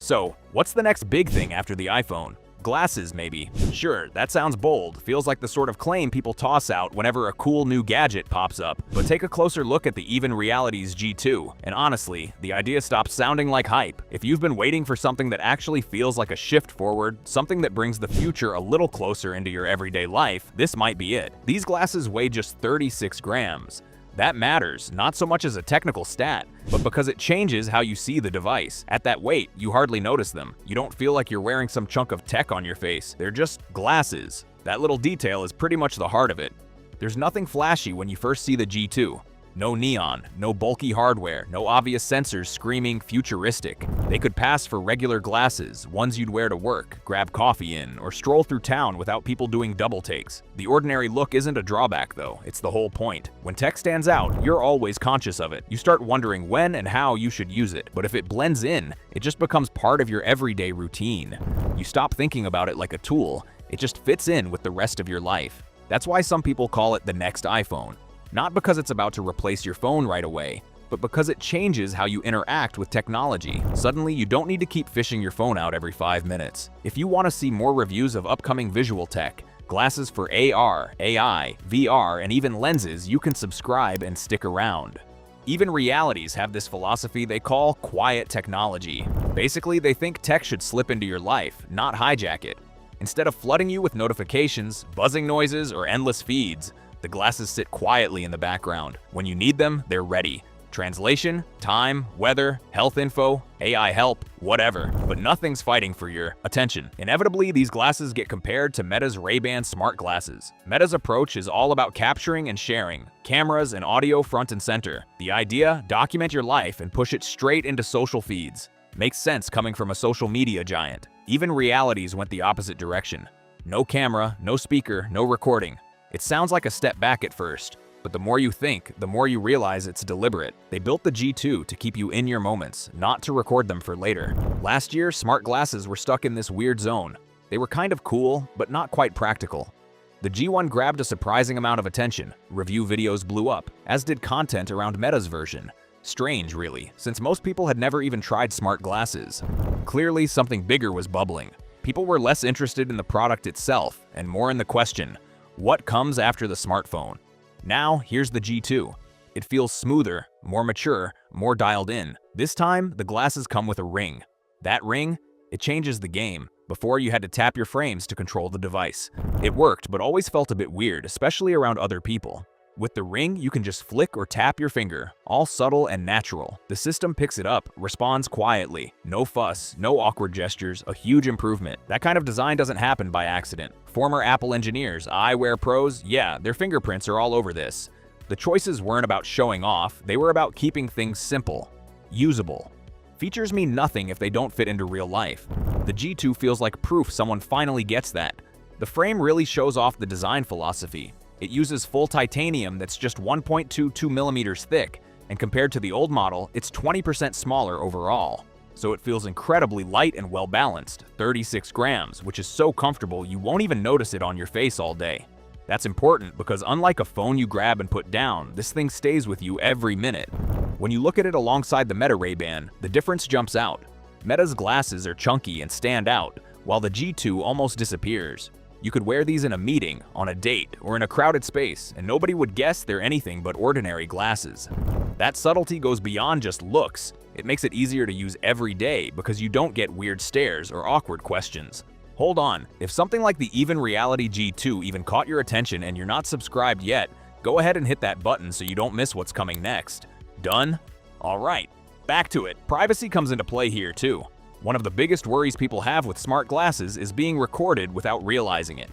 So, what's the next big thing after the iPhone? Glasses, maybe. Sure, that sounds bold, feels like the sort of claim people toss out whenever a cool new gadget pops up. But take a closer look at the Even Reality's G2, and honestly, the idea stops sounding like hype. If you've been waiting for something that actually feels like a shift forward, something that brings the future a little closer into your everyday life, this might be it. These glasses weigh just 36 grams. That matters, not so much as a technical stat, but because it changes how you see the device. At that weight, you hardly notice them. You don't feel like you're wearing some chunk of tech on your face. They're just glasses. That little detail is pretty much the heart of it. There's nothing flashy when you first see the G2. No neon, no bulky hardware, no obvious sensors screaming futuristic. They could pass for regular glasses, ones you'd wear to work, grab coffee in, or stroll through town without people doing double takes. The ordinary look isn't a drawback though, it's the whole point. When tech stands out, you're always conscious of it. You start wondering when and how you should use it, but if it blends in, it just becomes part of your everyday routine. You stop thinking about it like a tool, it just fits in with the rest of your life. That's why some people call it the next iPhone. Not because it's about to replace your phone right away, but because it changes how you interact with technology. Suddenly, you don't need to keep fishing your phone out every 5 minutes. If you want to see more reviews of upcoming visual tech, glasses for AR, AI, VR, and even lenses, you can subscribe and stick around. Even Realities have this philosophy they call quiet technology. Basically, they think tech should slip into your life, not hijack it. Instead of flooding you with notifications, buzzing noises, or endless feeds, the glasses sit quietly in the background. When you need them, they're ready. Translation, time, weather, health info, AI help, whatever. But nothing's fighting for your attention. Inevitably, these glasses get compared to Meta's Ray-Ban smart glasses. Meta's approach is all about capturing and sharing, cameras and audio front and center. The idea, document your life and push it straight into social feeds. Makes sense coming from a social media giant. Even Realities went the opposite direction. No camera, no speaker, no recording. It sounds like a step back at first, but the more you think, the more you realize it's deliberate. They built the G2 to keep you in your moments, not to record them for later. Last year, smart glasses were stuck in this weird zone. They were kind of cool, but not quite practical. The G1 grabbed a surprising amount of attention. Review videos blew up, as did content around Meta's version. Strange, really, since most people had never even tried smart glasses. Clearly, something bigger was bubbling. People were less interested in the product itself, and more in the question, what comes after the smartphone? Now, here's the G2. It feels smoother, more mature, more dialed in. This time, the glasses come with a ring. That ring, it changes the game. Before, you had to tap your frames to control the device. It worked, but always felt a bit weird, especially around other people. With the ring, you can just flick or tap your finger, all subtle and natural. The system picks it up, responds quietly. No fuss, no awkward gestures, a huge improvement. That kind of design doesn't happen by accident. Former Apple engineers, eyewear pros, yeah, their fingerprints are all over this. The choices weren't about showing off, they were about keeping things simple, usable. Features mean nothing if they don't fit into real life. The G2 feels like proof someone finally gets that. The frame really shows off the design philosophy. It uses full titanium that's just 1.22 millimeters thick, and compared to the old model, it's 20% smaller overall. So it feels incredibly light and well-balanced, 36 grams, which is so comfortable you won't even notice it on your face all day. That's important because unlike a phone you grab and put down, this thing stays with you every minute. When you look at it alongside the Meta Ray-Ban, the difference jumps out. Meta's glasses are chunky and stand out, while the G2 almost disappears. You could wear these in a meeting, on a date, or in a crowded space, and nobody would guess they're anything but ordinary glasses. That subtlety goes beyond just looks. It makes it easier to use every day because you don't get weird stares or awkward questions. Hold on, if something like the Even Reality G2 even caught your attention and you're not subscribed yet, go ahead and hit that button so you don't miss what's coming next. Done? Alright, back to it. Privacy comes into play here too. One of the biggest worries people have with smart glasses is being recorded without realizing it.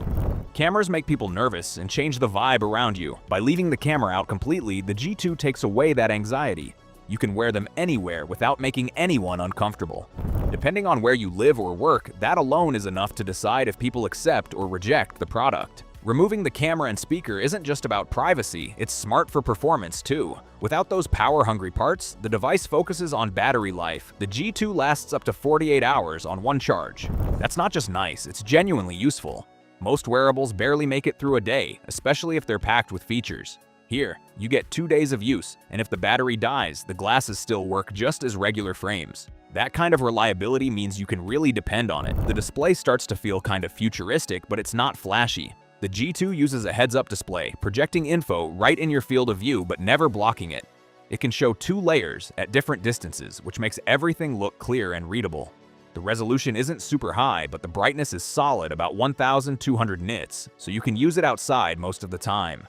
Cameras make people nervous and change the vibe around you. By leaving the camera out completely, the G2 takes away that anxiety. You can wear them anywhere without making anyone uncomfortable. Depending on where you live or work, that alone is enough to decide if people accept or reject the product. Removing the camera and speaker isn't just about privacy, it's smart for performance too. Without those power-hungry parts, the device focuses on battery life. The G2 lasts up to 48 hours on one charge. That's not just nice, it's genuinely useful. Most wearables barely make it through a day, especially if they're packed with features. Here, you get 2 days of use, and if the battery dies, the glasses still work just as regular frames. That kind of reliability means you can really depend on it. The display starts to feel kind of futuristic, but it's not flashy. The G2 uses a heads-up display, projecting info right in your field of view but never blocking it. It can show 2 layers at different distances, which makes everything look clear and readable. The resolution isn't super high, but the brightness is solid, about 1200 nits, so you can use it outside most of the time.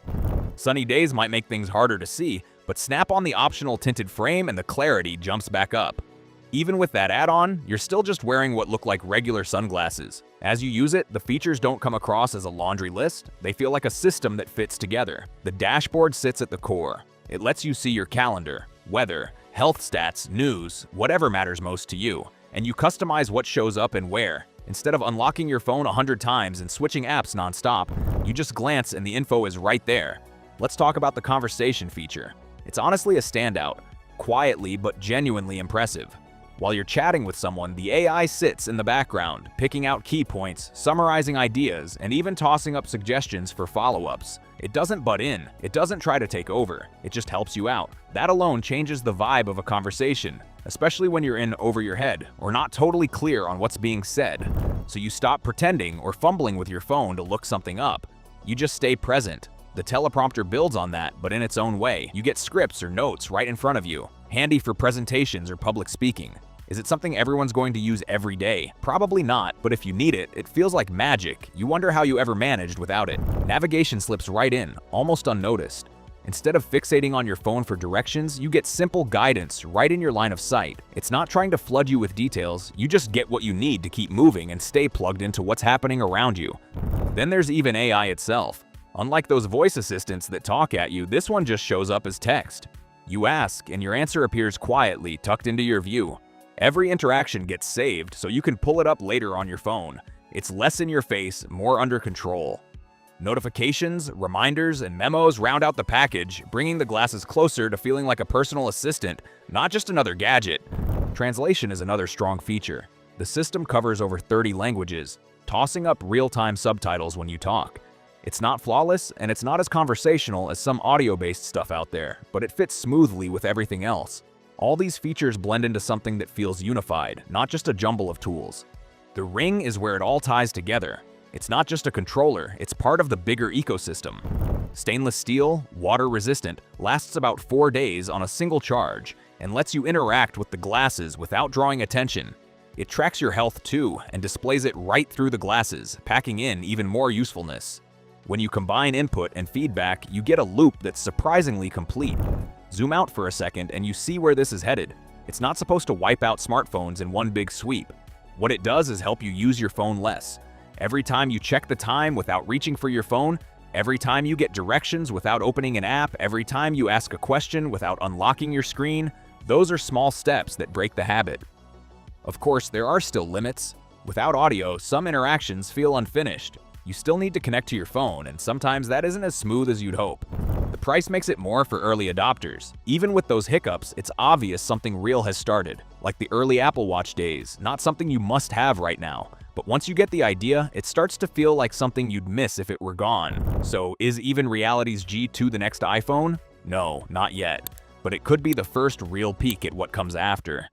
Sunny days might make things harder to see, but snap on the optional tinted frame and the clarity jumps back up. Even with that add-on, you're still just wearing what look like regular sunglasses. As you use it, the features don't come across as a laundry list, they feel like a system that fits together. The dashboard sits at the core. It lets you see your calendar, weather, health stats, news, whatever matters most to you, and you customize what shows up and where. Instead of unlocking your phone 100 times and switching apps non-stop, you just glance and the info is right there. Let's talk about the conversation feature. It's honestly a standout, quietly but genuinely impressive. While you're chatting with someone, the AI sits in the background, picking out key points, summarizing ideas, and even tossing up suggestions for follow-ups. It doesn't butt in, it doesn't try to take over, it just helps you out. That alone changes the vibe of a conversation, especially when you're in over your head or not totally clear on what's being said. So you stop pretending or fumbling with your phone to look something up. You just stay present. The teleprompter builds on that, but in its own way. You get scripts or notes right in front of you, handy for presentations or public speaking. Is it something everyone's going to use every day? Probably not, but if you need it, it feels like magic. You wonder how you ever managed without it. Navigation slips right in, almost unnoticed. Instead of fixating on your phone for directions, you get simple guidance right in your line of sight. It's not trying to flood you with details, you just get what you need to keep moving and stay plugged into what's happening around you. Then there's even AI itself. Unlike those voice assistants that talk at you, this one just shows up as text. You ask, and your answer appears quietly, tucked into your view. Every interaction gets saved, so you can pull it up later on your phone. It's less in your face, more under control. Notifications, reminders, and memos round out the package, bringing the glasses closer to feeling like a personal assistant, not just another gadget. Translation is another strong feature. The system covers over 30 languages, tossing up real-time subtitles when you talk. It's not flawless, and it's not as conversational as some audio-based stuff out there, but it fits smoothly with everything else. All these features blend into something that feels unified, not just a jumble of tools. The Ring is where it all ties together. It's not just a controller, it's part of the bigger ecosystem. Stainless steel, water-resistant, lasts about 4 days on a single charge, and lets you interact with the glasses without drawing attention. It tracks your health too, and displays it right through the glasses, packing in even more usefulness. When you combine input and feedback, you get a loop that's surprisingly complete. Zoom out for a second and you see where this is headed. It's not supposed to wipe out smartphones in one big sweep. What it does is help you use your phone less. Every time you check the time without reaching for your phone, every time you get directions without opening an app, every time you ask a question without unlocking your screen, those are small steps that break the habit. Of course, there are still limits. Without audio, some interactions feel unfinished. You still need to connect to your phone, and sometimes that isn't as smooth as you'd hope. The price makes it more for early adopters. Even with those hiccups, it's obvious something real has started, like the early Apple Watch days, not something you must have right now. But once you get the idea, it starts to feel like something you'd miss if it were gone. So is Even Reality's G2 the next iPhone? No, not yet. But it could be the first real peek at what comes after.